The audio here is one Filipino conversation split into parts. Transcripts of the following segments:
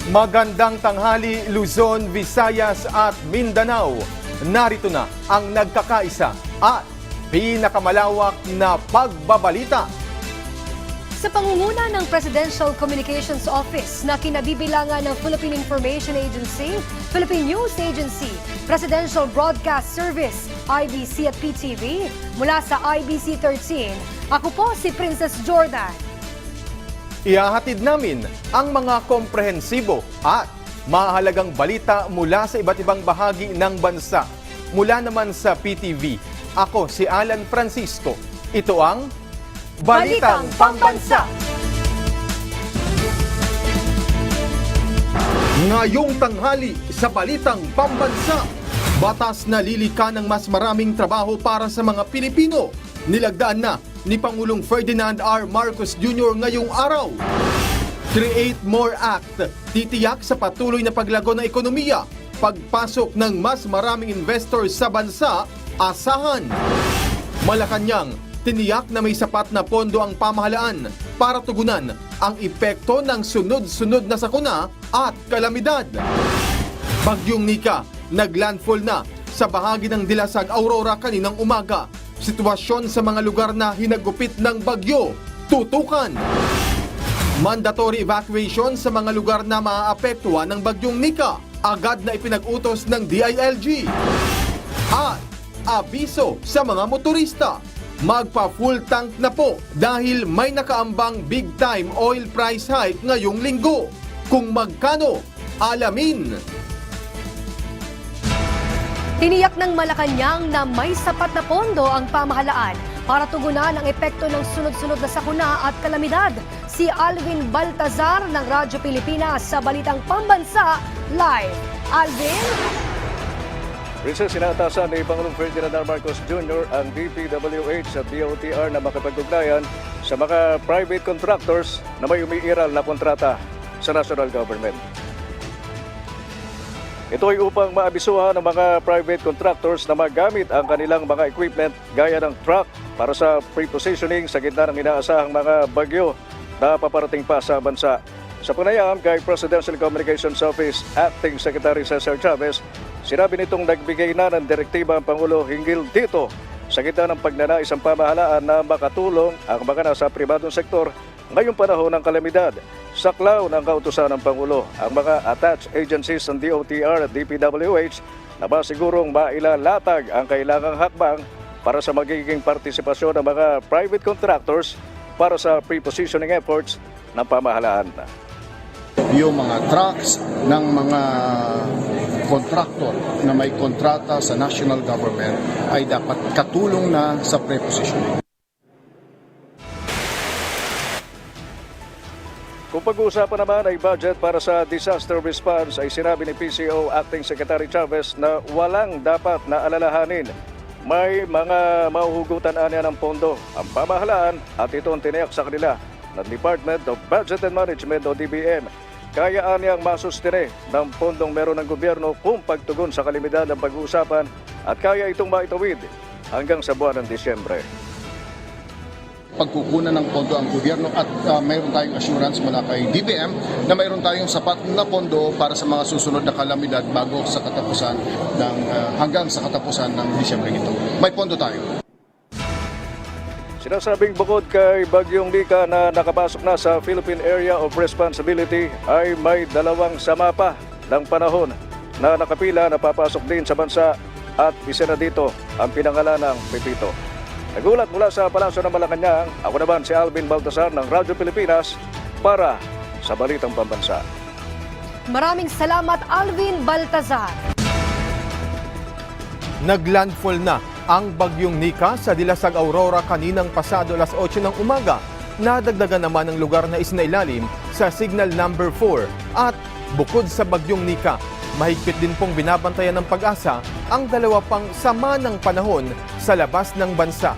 Magandang tanghali Luzon, Visayas at Mindanao. Narito na ang nagkakaisa at pinakamalawak na pagbabalita. Sa pangunguna ng Presidential Communications Office na kinabibilangan ng Philippine Information Agency, Philippine News Agency, Presidential Broadcast Service, IBC at PTV, mula sa IBC 13, ako po si Princess Jordan. Ihahatid namin ang mga komprehensibo at mahalagang balita mula sa iba't ibang bahagi ng bansa. Mula naman sa PTV, ako si Alan Francisco. Ito ang Balitang Pambansa. Ngayong tanghali sa Balitang Pambansa, batas na lilika ng mas maraming trabaho para sa mga Pilipino. Nilagdaan na ni Pangulong Ferdinand R. Marcos Jr. ngayong araw. Create More Act, titiyak sa patuloy na paglago ng ekonomiya. Pagpasok ng mas maraming investors sa bansa, asahan. Malacanang, tiniyak na may sapat na pondo ang pamahalaan para tugunan ang epekto ng sunod-sunod na sakuna at kalamidad. Bagyong Nika, naglandfall na sa bahagi ng Dilasag, Aurora kaninang umaga. Sitwasyon sa mga lugar na hinagupit ng bagyo, tutukan. Mandatory evacuation sa mga lugar na maaapektuhan ng Bagyong Nika, agad na ipinag-utos ng DILG. At abiso sa mga motorista, magpa-full tank na po dahil may nakaambang big-time oil price hike ngayong linggo. Kung magkano, alamin. Tiniyak ng Malacanang na may sapat na pondo ang pamahalaan para tugunan ang epekto ng sunod-sunod na sakuna at kalamidad. Si Alvin Baltazar ng Radyo Pilipinas sa Balitang Pambansa Live. Alvin? Princess, sinatasan ni Pangulong Ferdinand R. Marcos Jr. ang DPWH at DOTR na makipag-ugnayan sa mga private contractors na may umiiral na kontrata sa national government. Ito ay upang maabisuhan ng mga private contractors na magamit ang kanilang mga equipment gaya ng truck para sa pre-positioning sa gitna ng inaasahang mga bagyo na paparating pa sa bansa. Sa panayam kay Presidential Communications Office Acting Secretary Cesar Chavez, sinabi nitong nagbigay na ng direktiba ang Pangulo hinggil dito sa gitna ng pagnanais ang pamahalaan na makatulong ang mga nasa pribadong sektor ngayong panahon ng kalamidad. Saklaw ng kautusan ng Pangulo ang mga attached agencies ng DOTR at DPWH na masigurong mailalatag ang kailangang hakbang para sa magiging partisipasyon ng mga private contractors para sa pre-positioning efforts ng pamahalaan. Yung mga trucks ng mga contractor na may kontrata sa national government ay dapat katulong na sa pre-positioning. Kung pag-uusapan naman ay budget para sa disaster response, ay sinabi ni PCO Acting Secretary Chavez na walang dapat na alalahanin. May mga mahuhugutan anya ng pondo ang pamahalaan at ito ang tiniyak sa kanila ng Department of Budget and Management o DBM. Kaya niyang masustine ng pondong meron ng gobyerno kung pagtugon sa kalamidad ng pag-uusapan at kaya itong maitawid hanggang sa buwan ng Disyembre. Pagkukunan ng pondo ang gobyerno at mayroon tayong assurance mula kay DBM na mayroon tayong sapat na pondo para sa mga susunod na kalamidad bago sa katapusan ng hanggang sa katapusan ng Disyembre ito. May pondo tayo. Sinasabing bukod kay Bagyong Nika na nakapasok na sa Philippine Area of Responsibility ay may dalawang sama pa ng panahon na nakapila na papasok din sa bansa at isa na dito ang pinangalanang Pepito. Nagulat mula sa Palasyo ng Malacanang, ako naman si Alvin Baltazar ng Radyo Pilipinas para sa Balitang Pambansa. Maraming salamat, Alvin Baltazar. Naglandfall na ang Bagyong Nika sa Dilasag, Aurora kaninang pasado alas 8 ng umaga. Nadagdagan naman ang lugar na isinailalim sa Signal Number 4 at bukod sa Bagyong Nika, mahigpit din pong binabantayan ng Pag-asa ang dalawa pang sama ng panahon sa labas ng bansa.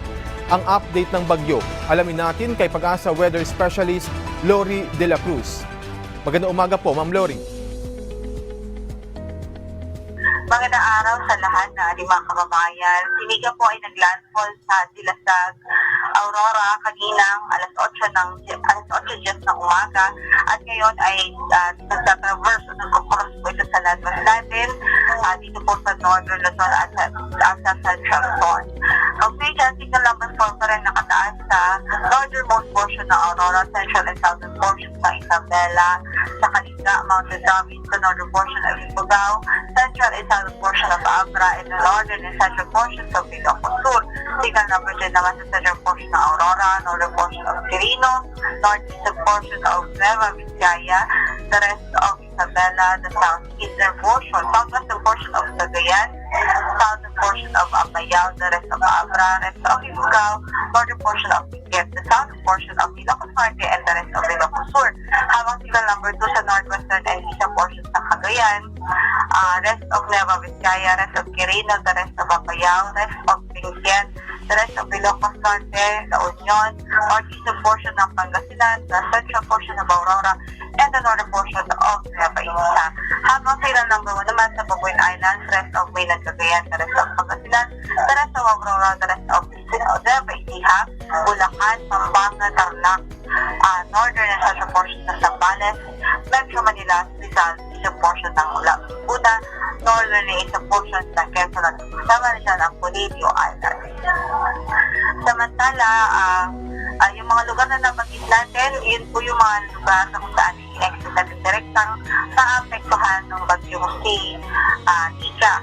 Ang update ng bagyo, alamin natin kay Pag-asa Weather Specialist Lori De La Cruz. Magandang umaga po, Ma'am Lori. Magandang araw sa lahat na mga kababayan. Si Nika po ay naglandfall sa Dilasag, Aurora kaninang alas 8 ng umaga at ngayon ay nagtatraverse o nagkukross po ito sa Landmas natin dito po sa Northern Luzon at sa Central Luzon. Okay, dyan signal number 4 pa rin nakataas sa northernmost portion ng Aurora, central and southern portions ng Isabela, sa Kalinga, Mountain Province, sa northern portion of Ifugao, central and southern portion of Abra, and the northern and central portions of Ilocos Sur. Signal number 10 naman sa central portion ng Aurora, northern portion of Quirino, northeastern portion of Nueva Vizcaya, the rest of Isabela, the southeastern portion, southwestern portion of Cagayan, southern portion of Apayao, the rest of Abra, rest of Ifugao, northern portion of Benguet, the southern portion of Ilocos Norte, and the rest of Ilocos Sur. Habang signal number 2 sa northwestern and eastern portions ng Cagayan, rest of Nueva Vizcaya, rest of Quirino, the rest of Apayao, rest of Benguet, the rest of Ilocos Norte, La Union, northeastern portion ng Pangasinan, the central portion of Aurora, and the northern portion of Nueva Ecija. Habang signal number 1 naman sa Babuyan Islands, rest of Mainland Cagayan, the rest of Pangasinan, the rest of Aurora, the rest of Nueva Ecija, Bulacan, Pampanga, Tarlac, northern and central portion ng Zambales, Metro Manila, Rizal, eastern portion ng Laguna, northern and eastern portion ng Quezon at kasama na dyan ang Polillo Island. Samantala, yung mga lugar na nabanggit natin, yun po yung mga lugar na kung saan i-expect natin direktang maapektuhan ng bagyong si Nika.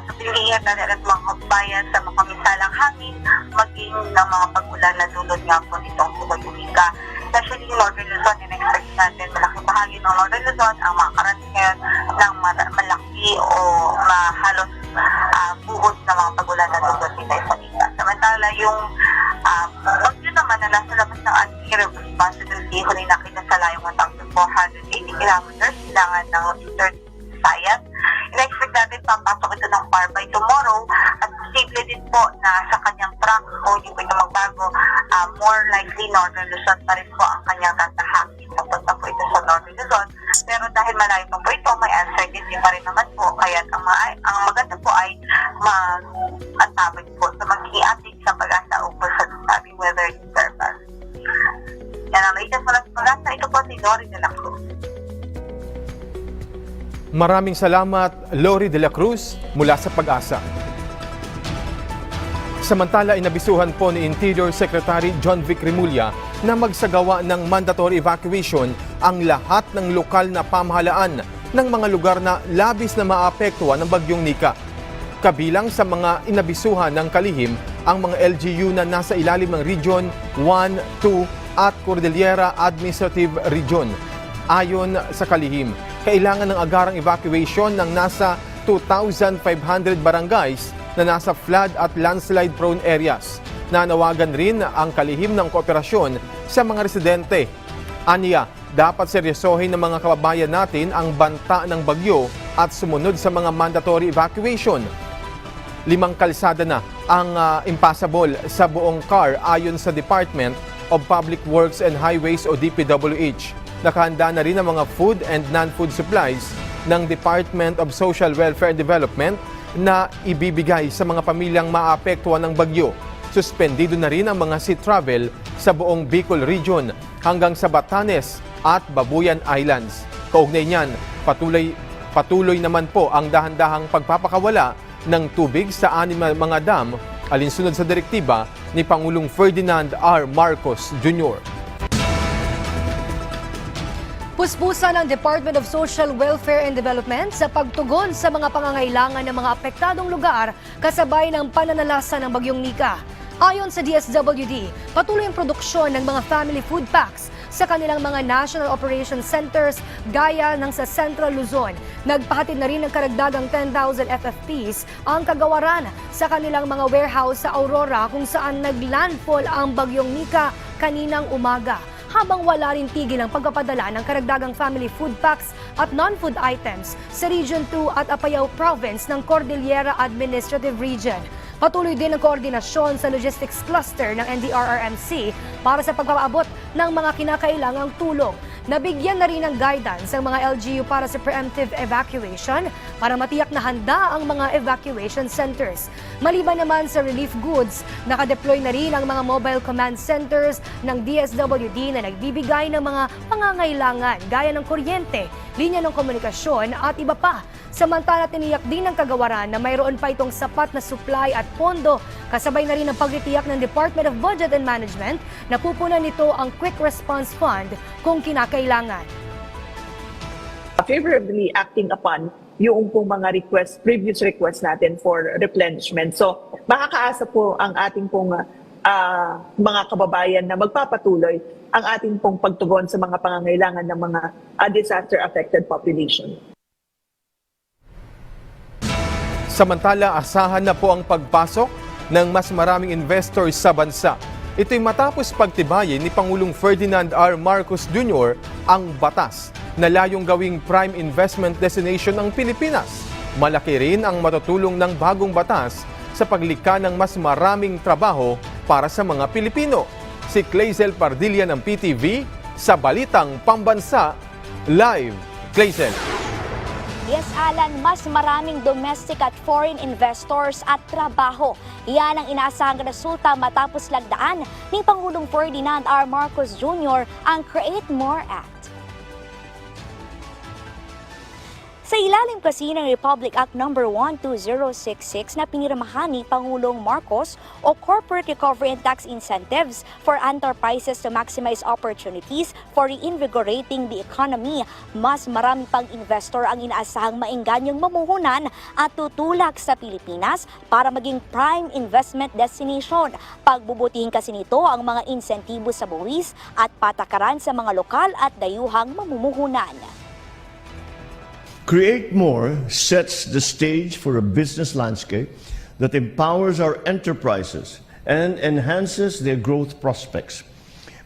So, pinihingan natin at mga kabayan sa mga misalang hangin, maging ng mga pag-ulan na dulot nga po nitong si bagyong Nika. Especially yung Northern Luzon, in-expect natin malaking bahagi ng Northern Luzon ang makakarating ngayon ng malaki o halos buhos na mga pag-ulan na dulot nila sa Nika. Samantala, yung bagyo naman na nasa labas ng anti-hurricane responsibility, huli nakita sa layong 1,480 kilometers silangan ng Eastern Visayas. In-expect natin papasok ito ng far by tomorrow at posible din po na sa kanyang track o hindi po ito magbago, more likely Northern Luzon pa rin po ang kanyang tatahakin. Papunta po ito sa Northern Luzon. Pero dahil malayo pa po ito, may uncertainty pa rin naman po. Kaya ang maganda po ay mag-antabay po sa magiging update sa pag-asa ukol sa sabing weather disturbance. Yan ang latest para sa pag-asa. Ito po si Lori de la Cruz. Maraming salamat, Lori de la Cruz, mula sa Pag-asa. Samantala, inabisuhan po ni Interior Secretary John Vic Remulla na magsagawa ng mandatory evacuation ang lahat ng lokal na pamahalaan ng mga lugar na labis na maapektuhan ng bagyong Nika. Kabilang sa mga inabisuhan ng kalihim ang mga LGU na nasa ilalim ng Region 1, 2 at Cordillera Administrative Region. Ayon sa kalihim, kailangan ng agarang evacuation ng nasa 2,500 barangays na nasa flood at landslide prone areas. Nanawagan rin ang kalihim ng kooperasyon sa mga residente. Aniya, dapat seryosohin ng mga kababayan natin ang banta ng bagyo at sumunod sa mga mandatory evacuation. 5 kalsada na ang impassable sa buong CAR ayon sa Department of Public Works and Highways o DPWH. Nakahanda na rin ang mga food and non-food supplies ng Department of Social Welfare and Development na ibibigay sa mga pamilyang maapektuhan ng bagyo. Suspendido na rin ang mga sea travel sa buong Bicol Region hanggang sa Batanes at Babuyan Islands. Kaugnay niyan, patuloy naman po ang dahan-dahang pagpapakawala ng tubig sa 6 mga dam alinsunod sa direktiba ni Pangulong Ferdinand R. Marcos Jr. Puspusan ng Department of Social Welfare and Development sa pagtugon sa mga pangangailangan ng mga apektadong lugar kasabay ng pananalasa ng bagyong Nika. Ayon sa DSWD, patuloy ang produksyon ng mga family food packs sa kanilang mga National Operation Centers gaya ng sa Central Luzon. Nagpahatid na rin ng karagdagang 10,000 FFPs ang kagawaran sa kanilang mga warehouse sa Aurora kung saan naglandfall ang bagyong Nika kaninang umaga. Habang wala rin tigil ang pagpapadala ng karagdagang family food packs at non-food items sa Region 2 at Apayao Province ng Cordillera Administrative Region. Patuloy din ang koordinasyon sa logistics cluster ng NDRRMC para sa pagpapaabot ng mga kinakailangang tulong. Nabigyan na rin ng guidance ang mga LGU para sa preemptive evacuation para matiyak na handa ang mga evacuation centers. Maliban naman sa relief goods, nakadeploy na rin ang mga mobile command centers ng DSWD na nagbibigay ng mga pangangailangan gaya ng kuryente, linya ng komunikasyon at iba pa. Samantala, tiniyak din ng kagawaran na mayroon pa itong sapat na supply at pondo. Kasabay na rin ang pagtitiyak ng Department of Budget and Management na pupunan nito ang Quick Response Fund kung kinakailangan. Favorably acting upon yung pong mga previous requests natin for replenishment. So, makakaasa po ang ating pong mga kababayan na magpapatuloy ang ating pong pagtugon sa mga pangangailangan ng mga disaster-affected population. Samantala, asahan na po ang pagpasok ng mas maraming investors sa bansa. Ito'y matapos pagtibayin ni Pangulong Ferdinand R. Marcos Jr. ang batas na layong gawing prime investment destination ng Pilipinas. Malaki rin ang matutulong ng bagong batas sa paglikha ng mas maraming trabaho para sa mga Pilipino. Si Clazel Pardilla ng PTV sa Balitang Pambansa Live. Clazel. Yes, Alan, mas maraming domestic at foreign investors at trabaho. Yan ang inaasahang resulta matapos lagdaan ni Pangulong Ferdinand R. Marcos Jr. ang Create More Act. Sa ilalim kasi ng Republic Act No. 12066 na pinirmahan ni Pangulong Marcos o Corporate Recovery and Tax Incentives for Enterprises to Maximize Opportunities for Reinvigorating the Economy, mas marami pang investor ang inaasahang maenganyong mamuhunan at tutulak sa Pilipinas para maging prime investment destination. Pagbubutihin kasi nito ang mga insentibo sa buwis at patakaran sa mga lokal at dayuhang mamumuhunan. Create More sets the stage for a business landscape that empowers our enterprises and enhances their growth prospects.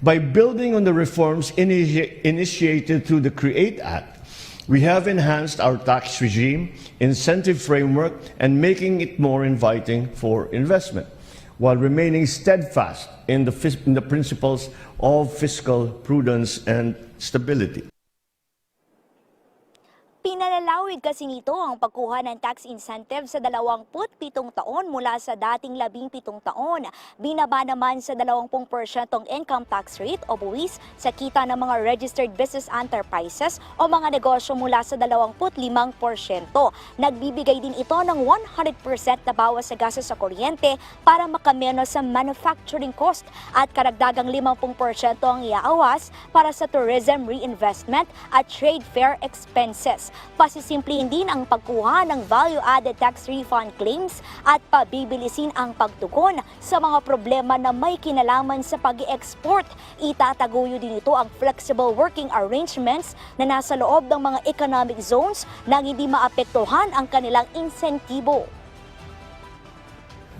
By building on the reforms initiated through the CREATE Act, we have enhanced our tax regime, incentive framework, and making it more inviting for investment, while remaining steadfast in the principles of fiscal prudence and stability. Pinalalawig kasi nito ang pagkuha ng tax incentive sa 27 taon mula sa dating 17 taon. Binaba naman sa 20% income tax rate o buwis sa kita ng mga registered business enterprises o mga negosyo mula sa 25%. Nagbibigay din ito ng 100% na bawas sa gastos sa kuryente para makameno sa manufacturing cost at karagdagang 50% ang iaawas para sa tourism reinvestment at trade fair expenses. Pasisimplihin din ang pagkuha ng value-added tax refund claims at pabibilisin ang pagtugon sa mga problema na may kinalaman sa pag-i-export. Itataguyod din ito ang flexible working arrangements na nasa loob ng mga economic zones nang hindi maapektuhan ang kanilang insentibo.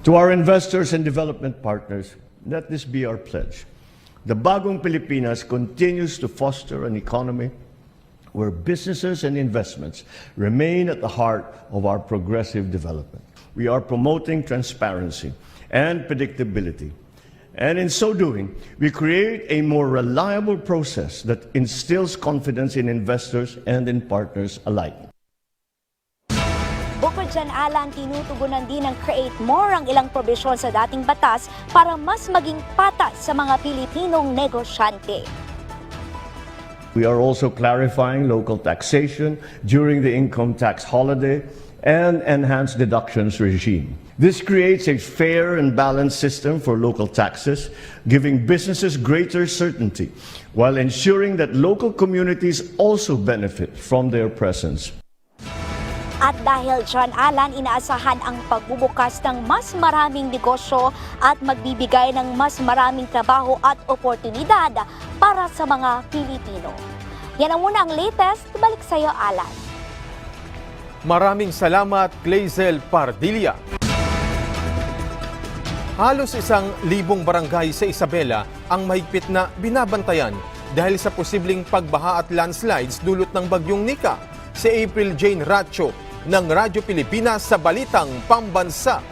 To our investors and development partners, let this be our pledge. The Bagong Pilipinas continues to foster an economy where businesses and investments remain at the heart of our progressive development. We are promoting transparency and predictability. And in so doing, we create a more reliable process that instills confidence in investors and in partners alike. Bukod dyan, Alan, tinutugunan din ng Create More ang ilang probisyon sa dating batas para mas maging patas sa mga Pilipinong negosyante. We are also clarifying local taxation during the income tax holiday and enhanced deductions regime. This creates a fair and balanced system for local taxes, giving businesses greater certainty, while ensuring that local communities also benefit from their presence. At dahil dyan, Alan, inaasahan ang pagbubukas ng mas maraming negosyo at magbibigay ng mas maraming trabaho at oportunidad para sa mga Pilipino. Yan ang muna ang latest. Balik sa iyo, Alan. Maraming salamat, Clazel Pardilla. Halos 1,000 barangay sa Isabela ang mahigpit na binabantayan dahil sa posibleng pagbaha at landslides dulot ng bagyong Nika. Si April Jane Racho ng Radyo Pilipinas sa Balitang Pambansa.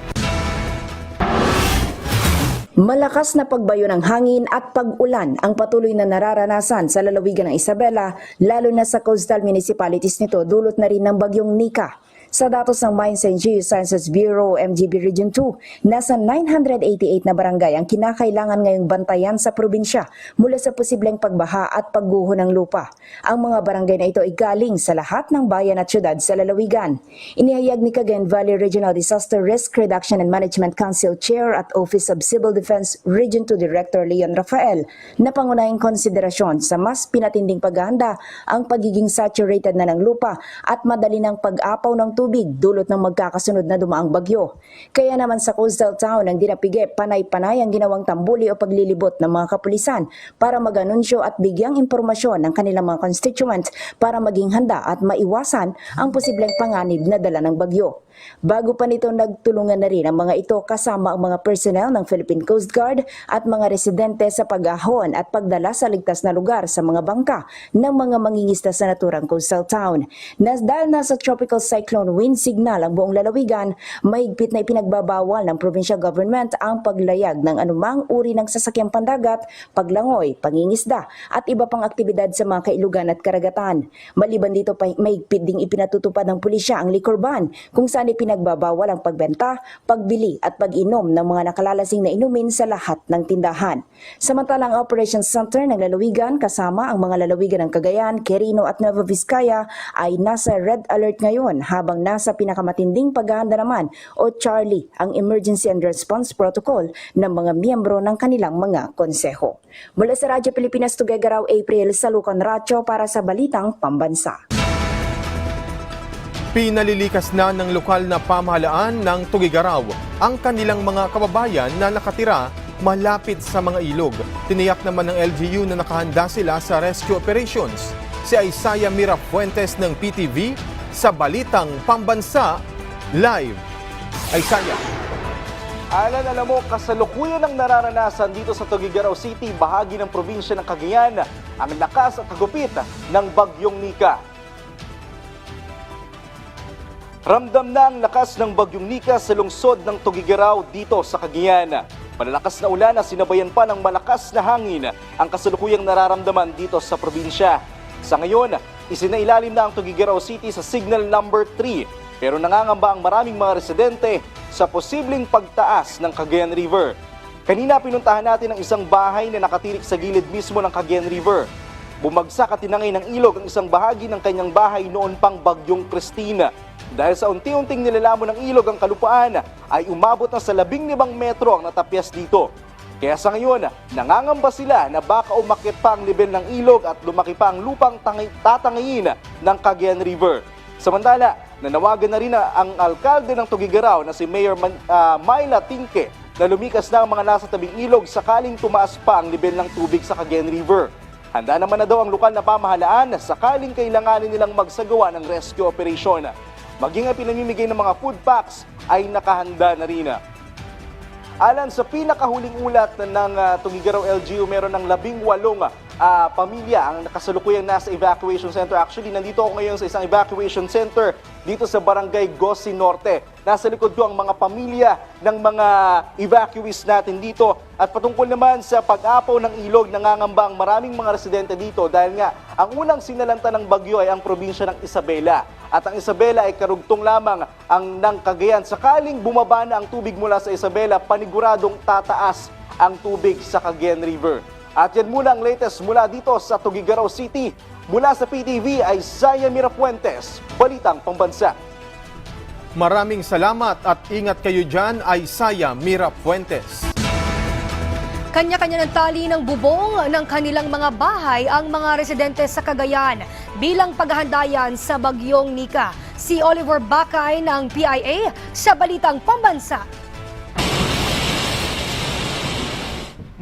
Malakas na pagbayo ng hangin at pag-ulan ang patuloy na nararanasan sa lalawigan ng Isabela, lalo na sa coastal municipalities nito dulot na rin ng bagyong Nika. Sa datos ng Mines and Geosciences Bureau MGB Region 2, nasa 988 na barangay ang kinakailangan ngayong bantayan sa probinsya mula sa posibleng pagbaha at pagguho ng lupa. Ang mga barangay na ito ay galing sa lahat ng bayan at syudad sa lalawigan. Inihayag ni Cagayan Valley Regional Disaster Risk Reduction and Management Council Chair at Office of Civil Defense Region 2 Director Leon Rafael na pangunahing konsiderasyon sa mas pinatinding paghahanda ang pagiging saturated na ng lupa at madali ng pag-apaw ng tubig dulot ng magkakasunod na dumaang bagyo. Kaya naman sa coastal town ang dinapige, panay-panay ang ginawang tambuli o paglilibot ng mga kapulisan para mag-anunsyo at bigyang impormasyon ng kanilang mga constituent para maging handa at maiwasan ang posibleng panganib na dala ng bagyo. Bago pa nito, nagtulungan na rin ang mga ito kasama ang mga personnel ng Philippine Coast Guard at mga residente sa pag-ahon at pagdala sa ligtas na lugar sa mga bangka ng mga mangingisda sa naturang coastal town. Dahil nasa tropical cyclone wind signal ang buong lalawigan, mahigpit na ipinagbabawal ng provincial government ang paglayag ng anumang uri ng sasakyang pandagat, paglangoy, pangingisda at iba pang aktibidad sa mga kailugan at karagatan. Maliban dito, mahigpit ding ipinatutupad ng pulisya ang liquor ban kung saan ipinagbabawal ang pagbenta, pagbili at pag-inom ng mga nakalalasing na inumin sa lahat ng tindahan. Samantalang ang Operations Center ng lalawigan kasama ang mga lalawigan ng Cagayan, Quirino at Nueva Vizcaya ay nasa red alert ngayon habang nasa pinakamatinding paghahanda naman o Charlie ang Emergency and Response Protocol ng mga miyembro ng kanilang mga konseho. Mula sa Radyo Pilipinas, Tuguegarao, April, Salucan Racho para sa Balitang Pambansa. Pinalilikas na ng lokal na pamahalaan ng Tuguegarao ang kanilang mga kababayan na nakatira malapit sa mga ilog. Tiniyak naman ng LGU na nakahanda sila sa rescue operations. Si Isaiah Mira Fuentes ng PTV sa Balitang Pambansa Live. Isaiah. Alam mo, kasalukuyan ang nararanasan dito sa Tuguegarao City, bahagi ng probinsya ng Cagayan, ang lakas at hagupit ng bagyong Nika. Ramdam na ang lakas ng bagyong Nika sa lungsod ng Tuguegarao dito sa Cagayan. Malalakas na ulan na sinabayan pa ng malakas na hangin ang kasalukuyang nararamdaman dito sa probinsya. Sa ngayon, isinailalim na ang Tuguegarao City sa signal number 3 pero nangangamba ang maraming mga residente sa posibleng pagtaas ng Cagayan River. Kanina pinuntahan natin ang isang bahay na nakatirik sa gilid mismo ng Cagayan River. Bumagsak at tinangay ng ilog ang isang bahagi ng kanyang bahay noon pang bagyong Christine. Dahil sa unti-unting nilalamon ng ilog ang kalupaan, ay umabot na sa 15 metro ang natapyas dito. Kaya sa ngayon, nangangamba sila na baka umakyat pa ang level ng ilog at lumaki pa ang lupang tatangayin ng Cagayan River. Samantala, nanawagan na rin ang alkalde ng Tuguegarao na si Mayor Myla Tinke na lumikas na ang mga nasa tabing ilog sakaling tumaas pa ang level ng tubig sa Cagayan River. Handa naman na daw ang lokal na pamahalaan sakaling kailanganin nilang magsagawa ng rescue operation. Maging ang pinamimigay ng mga food packs ay nakahanda na rin. Alan, sa pinakahuling ulat ng Tuguegarao LGU, meron ng 18 pamilya ang kasalukuyang nasa evacuation center. Actually, nandito ako ngayon sa isang evacuation center dito sa Barangay Gosi Norte. Nasa likod ko ang mga pamilya ng mga evacuees natin dito. At patungkol naman sa pag-apaw ng ilog, nangangamba ang maraming mga residente dito dahil nga ang unang sinalanta ng bagyo ay ang probinsya ng Isabela. At ang Isabela ay karugtong lamang ang ng Cagayan. Sakaling bumaba na ang tubig mula sa Isabela, paniguradong tataas ang tubig sa Cagayan River. At yan muna ang latest mula dito sa Tuguegarao City. Mula sa PTV ay Isaiah Mira Fuentes, Balitang Pambansa. Maraming salamat at ingat kayo dyan, Isaiah Mira Fuentes. Kanya-kanya ng tali ng bubong ng kanilang mga bahay ang mga residente sa Cagayan bilang paghahandayan sa bagyong Nika. Si Oliver Bakay ng PIA sa Balitang Pambansa.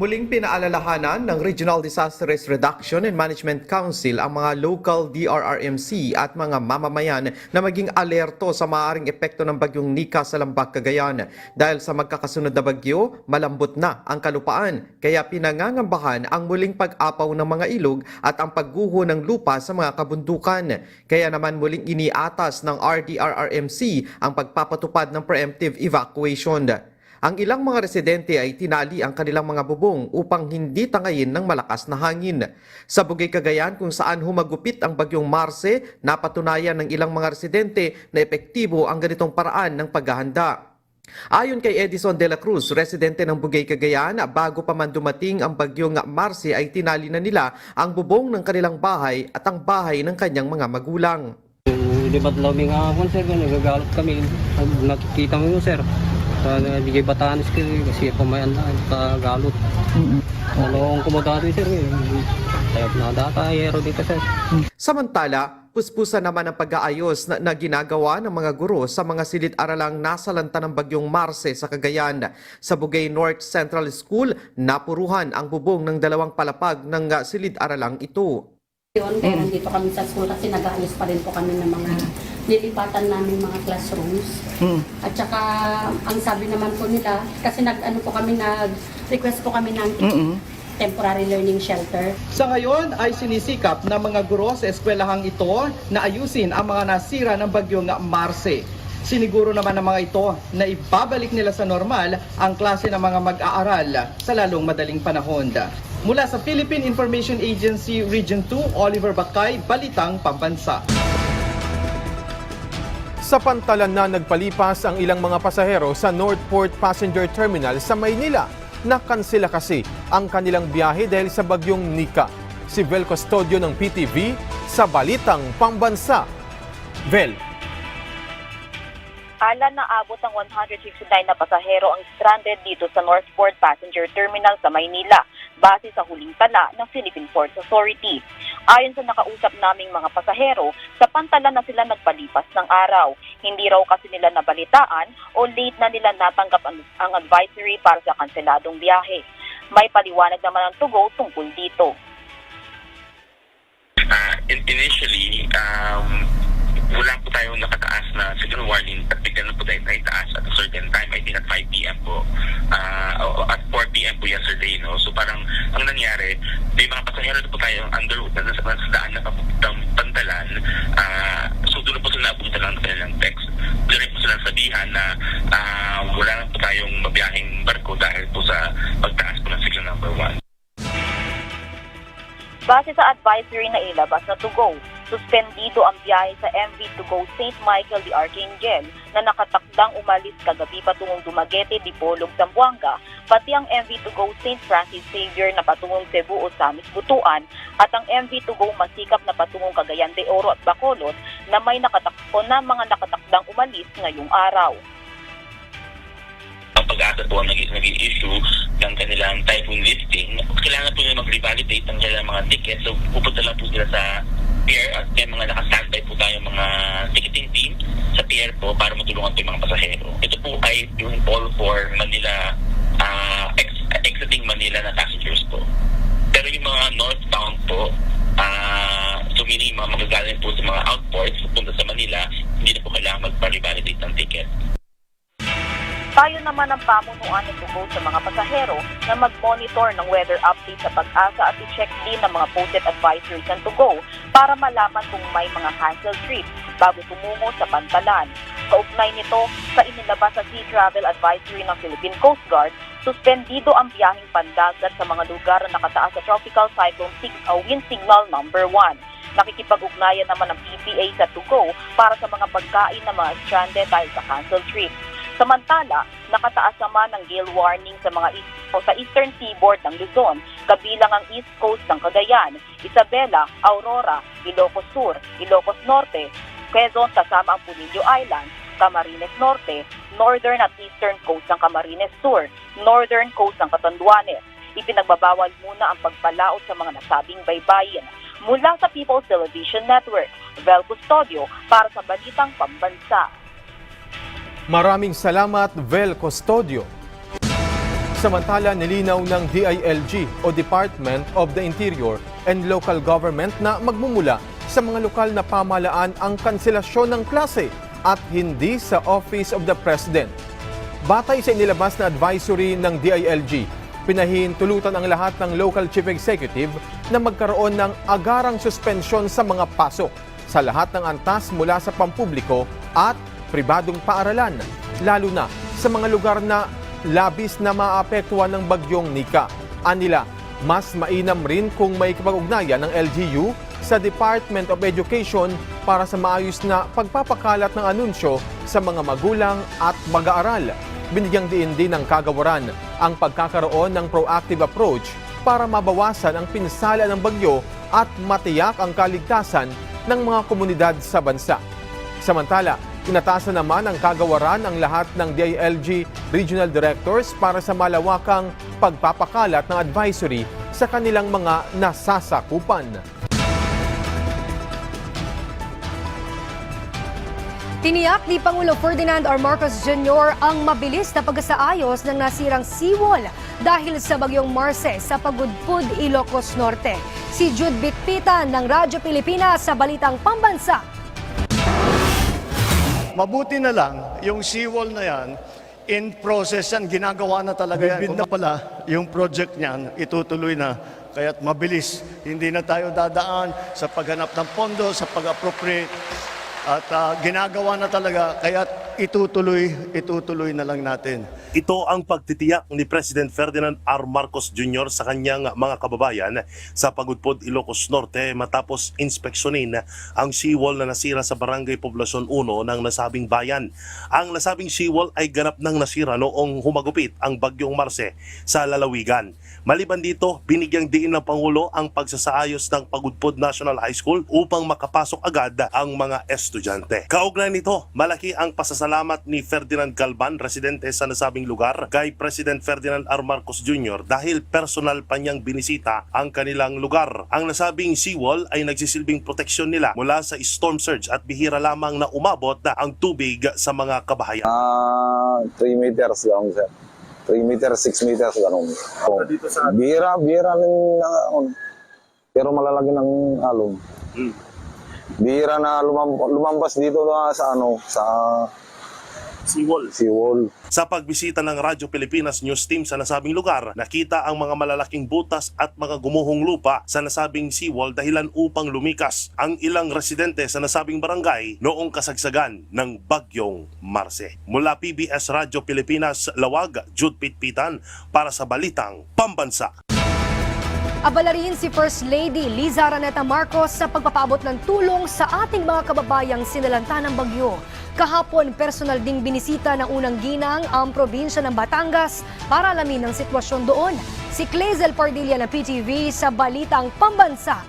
Muling pinaalalahanan ng Regional Disaster Risk Reduction and Management Council ang mga local DRRMC at mga mamamayan na maging alerto sa maaaring epekto ng bagyong Nika sa Lambak, Cagayan. Dahil sa magkakasunod na bagyo, malambot na ang kalupaan. Kaya pinangangambahan ang muling pag-apaw ng mga ilog at ang pagguho ng lupa sa mga kabundukan. Kaya naman muling iniatas ng RDRRMC ang pagpapatupad ng preemptive evacuation. Ang ilang mga residente ay tinali ang kanilang mga bubong upang hindi tangayin ng malakas na hangin. Sa Bugay, Cagayan, kung saan humagupit ang bagyong Marce, napatunayan ng ilang mga residente na epektibo ang ganitong paraan ng paghahanda. Ayon kay Edison de la Cruz, residente ng Bugay, Cagayan, bago pa man dumating ang bagyong Marce ay tinali na nila ang bubong ng kanilang bahay at ang bahay ng kanyang mga magulang. Libat labing hapon, sir, nagagalot kami. Nakikita mo yun, sir. Di kay Batanes kasi pamayan na kagalot. Anong kumodado, sir? Tayo na data, aero dito, sir. Samantala, puspusan naman ang pag-aayos na ginagawa ng mga guro sa mga silid-aralang nasalanta ng bagyong Marce sa Cagayan. Sa Bugay North Central School, napuruhan ang bubong ng 2 palapag ng silid-aralang ito. Pero dito kami sa school kasi nag-aayos pa rin po kami ng mga nilipatan namin mga classrooms. At saka ang sabi naman po nila, kasi nag-request po kami ng temporary learning shelter. Sa ngayon ay sinisikap ng mga guro sa eskwelahang ito na ayusin ang mga nasira ng bagyong Marce. Siniguro naman ng mga ito na ibabalik nila sa normal ang klase ng mga mag-aaral sa lalong madaling panahon. Mula sa Philippine Information Agency Region 2, Oliver Bakay, Balitang Pambansa. Sa pantalan na nagpalipas ang ilang mga pasahero sa Northport Passenger Terminal sa Maynila, nakansela kasi ang kanilang biyahe dahil sa bagyong Nika. Si Vel Custodio ng PTV sa Balitang Pambansa. Vel. Ala na abot ng 169 na pasahero ang stranded dito sa Northport Passenger Terminal sa Maynila, base sa huling tala ng Philippine Ports Authority. Ayon sa nakausap naming mga pasahero, sa pantalan na sila nagpalipas ng araw. Hindi raw kasi nila nabalitaan o late na nila natanggap ang advisory para sa kanseladong biyahe. May paliwanag naman ang tugo tungkol dito. Initially, wala po tayong nakataas na signal warning at bigyan na po tayo taas at a certain time, I think at 5 p.m. po, at 4 p.m. po yesterday, no? So parang ang nangyari, may mga pasahero na po tayo under sa daan na papuntang pantalan, so doon po sila napunta lang ng kanilang text. Doon po sila sabihan na wala na po tayong mabiyahing barko dahil po sa pagtaas po ng signal number 1. Base sa advisory na ilabas na to go, suspendido ang biyahe sa MV to go St. Michael the Archangel na nakatakdang umalis kagabi patungong Dumaguete, Dipolog, Zamboanga, pati ang MV to go St. Francis Xavier na patungong Cebu, Osamis, Butuan, at ang MV to go Masikap na patungong Cagayan de Oro at Bacolod na may mga nakatakdang umalis ngayong araw. Ang pag-asa po ang naging issue ng kanilang typhoon listing, kailangan po nila mag-revalidate ang kanilang mga tickets. So pupunta lang po sila sa pier at may mga naka-standby po tayo mga ticketing team sa pier po para matulungan po yung mga pasahero. Ito po ay yung all for Manila, exiting Manila na passengers po. Pero yung mga northbound po, so meaning mga magagaling po sa mga outports pupunta sa Manila, hindi na po kailangan mag-revalidate ng ticket. Tayo naman ang pamunuan ng tugo sa mga pasahero na mag-monitor ng weather update sa Pag-asa at i-check din ng mga posted advisories ng tugo para malaman kung may mga cancel trips bago tumungo sa pantalan. Kaugnay nito, sa inilabas sa Sea Travel Advisory ng Philippine Coast Guard, suspendido ang biyaheng pandagat sa mga lugar na nakataas sa Tropical Cyclone Wind Signal number 1. Nakikipag-ugnayan naman ng PPA sa tugo para sa mga pagkain ng mga stranded dahil sa cancel trips. Samantala, nakataas naman ang gale warning sa sa eastern seaboard ng Luzon, kabilang ang east coast ng Cagayan, Isabela, Aurora, Ilocos Sur, Ilocos Norte, Quezon kasama ang Punillo Islands, Camarines Norte, northern at eastern coast ng Camarines Sur, northern coast ng Catanduanes. Ipinagbabawal muna ang pagpalaot sa mga nasabing baybayin. Mula sa People's Television Network, Vel Custodio para sa Balitang Pambansa. Maraming salamat, Vel Custodio. Samantala, nilinaw ng DILG o Department of the Interior and Local Government na magmumula sa mga lokal na pamahalaan ang kanselasyon ng klase at hindi sa Office of the President. Batay sa inilabas na advisory ng DILG, pinahihintulutan ang lahat ng local chief executive na magkaroon ng agarang suspensyon sa mga pasok sa lahat ng antas mula sa pampubliko at pribadong paaralan, lalo na sa mga lugar na labis na maapektuhan ng bagyong Nika. Anila, mas mainam rin kung may kapag-ugnayan ng LGU sa Department of Education para sa maayos na pagpapakalat ng anunsyo sa mga magulang at mag-aaral. Binigyang diin din ng kagawaran ang pagkakaroon ng proactive approach para mabawasan ang pinsala ng bagyo at matiyak ang kaligtasan ng mga komunidad sa bansa. Samantala, inatasan naman ng kagawaran ang lahat ng DILG Regional Directors para sa malawakang pagpapakalat ng advisory sa kanilang mga nasasakupan. Tiniyak ni Pangulo Ferdinand R. Marcos Jr. ang mabilis na pagsaayos ng nasirang seawall dahil sa bagyong Marce sa Pagudpud, Ilocos Norte. Si Jude Bitpitan ng Radyo Pilipinas sa Balitang Pambansa. Mabuti na lang, yung seawall na yan, in process yan, ginagawa na talaga yan. Bibid na pala yung project niyan, itutuloy na. Kaya't mabilis, hindi na tayo dadaan sa paghanap ng pondo, sa pag-appropriate. At ginagawa na talaga, kaya't itutuloy na lang natin. Ito ang pagtitiyak ni President Ferdinand R. Marcos Jr. sa kanyang mga kababayan sa Pagudpud, Ilocos Norte matapos inspeksyonin ang seawall na nasira sa Barangay Poblacion 1 ng nasabing bayan. Ang nasabing seawall ay ganap ng nasira noong humagupit ang bagyong Marce sa lalawigan. Maliban dito, binigyang diin ng Pangulo ang pagsasaayos ng Pagudpud National High School upang makapasok agad ang mga estudyante. Kaugnay nito, malaki ang pasasalamat ni Ferdinand Galban, residente sa nasabing lugar, kay President Ferdinand R. Marcos Jr. dahil personal pa niyang binisita ang kanilang lugar. Ang nasabing seawall ay nagsisilbing proteksyon nila mula sa storm surge at bihira lamang na umabot na ang tubig sa mga kabahayan. 3 meters lang, sir. 3 meters, 6 meters, gano'n. So, bihira ng pero malalaki ng alon. Bihira na lumampas dito na sa seawall. Sa pagbisita ng Radyo Pilipinas News Team sa nasabing lugar, nakita ang mga malalaking butas at mga gumuhong lupa sa nasabing seawall dahilan upang lumikas ang ilang residente sa nasabing barangay noong kasagsagan ng bagyong Marce. Mula PBS Radyo Pilipinas, Lawag, Jude Pitpitan para sa Balitang Pambansa. Abala rin si First Lady Liza Araneta Marcos sa pagpapaabot ng tulong sa ating mga kababayang sinalanta ng bagyo. Kahapon, personal ding binisita ng unang ginang ang probinsya ng Batangas para alamin ang sitwasyon doon. Si Clazel Pardilla ng PTV sa Balitang Pambansa.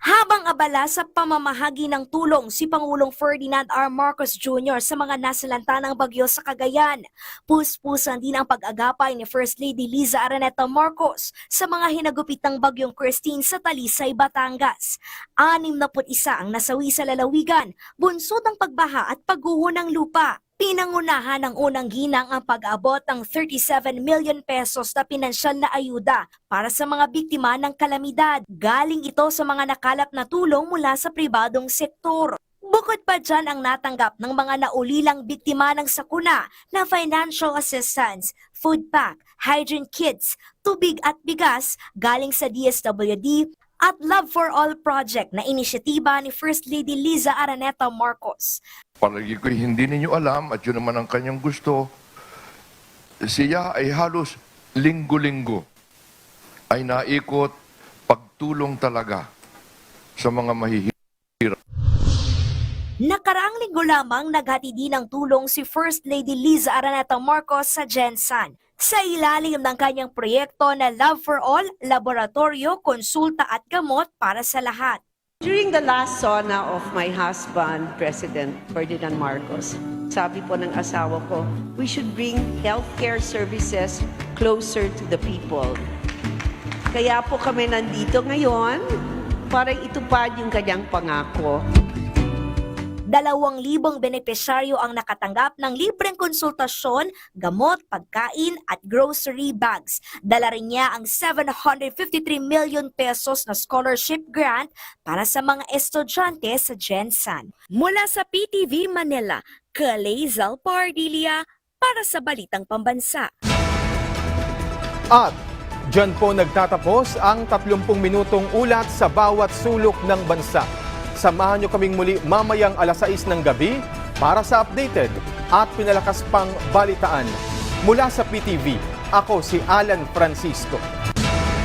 Habang abala sa pamamahagi ng tulong si Pangulong Ferdinand R. Marcos Jr. sa mga nasalanta ng bagyo sa Cagayan, puspusan din ang pag-agapay ni First Lady Liza Araneta Marcos sa mga hinagupit ng bagyong Christine sa Talisay, Batangas. 61 ang nasawi sa lalawigan, bunsod ng pagbaha at pagguho ng lupa. Pinangunahan ng unang ginang ang pag-abot ng 37 million pesos na pinansyal na ayuda para sa mga biktima ng kalamidad. Galing ito sa mga nakalap na tulong mula sa pribadong sektor. Bukod pa dyan ang natanggap ng mga naulilang biktima ng sakuna na financial assistance, food pack, hygiene kits, tubig at bigas galing sa DSWD at Love for All project na inisyatiba ni First Lady Liza Araneta Marcos. Palagi ko hindi ninyo alam at yun naman ang kanyang gusto. Siya ay halos linggo-linggo ay naikot pagtulong talaga sa mga mahihirap. Nakaraang linggo lamang naghati din ng tulong si First Lady Liza Araneta Marcos sa Gensan sa ilalim ng kanyang proyekto na Love for All, laboratorio, konsulta at gamot para sa lahat. During the last SONA of my husband, President Ferdinand Marcos, sabi po ng asawa ko, we should bring healthcare services closer to the people. Kaya po kami nandito ngayon para itupad yung kanyang pangako. 2,000 benepisyaryo ang nakatanggap ng libreng konsultasyon, gamot, pagkain at grocery bags. Dala rin niya ang 753 million pesos na scholarship grant para sa mga estudyante sa Gensan. Mula sa PTV Manila, Clazel Pardilla para sa Balitang Pambansa. At dyan po nagtatapos ang 30 minutong ulat sa bawat sulok ng bansa. Samahan nyo kaming muli mamayang 6:00 ng gabi para sa updated at pinalakas pang balitaan. Mula sa PTV, ako si Alan Francisco.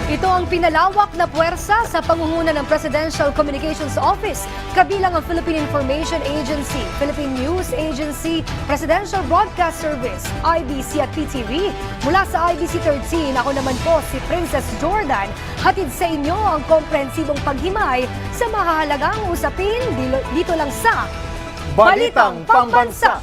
Ito ang pinalawak na puwersa sa pangunguna ng Presidential Communications Office, kabilang ang Philippine Information Agency, Philippine News Agency, Presidential Broadcast Service, IBC at PTV. Mula sa IBC 13, ako naman po si Princess Jordan. Hatid sa inyo ang komprehensibong paghimay sa mahahalagang usapin dito lang sa Balitang Pambansa.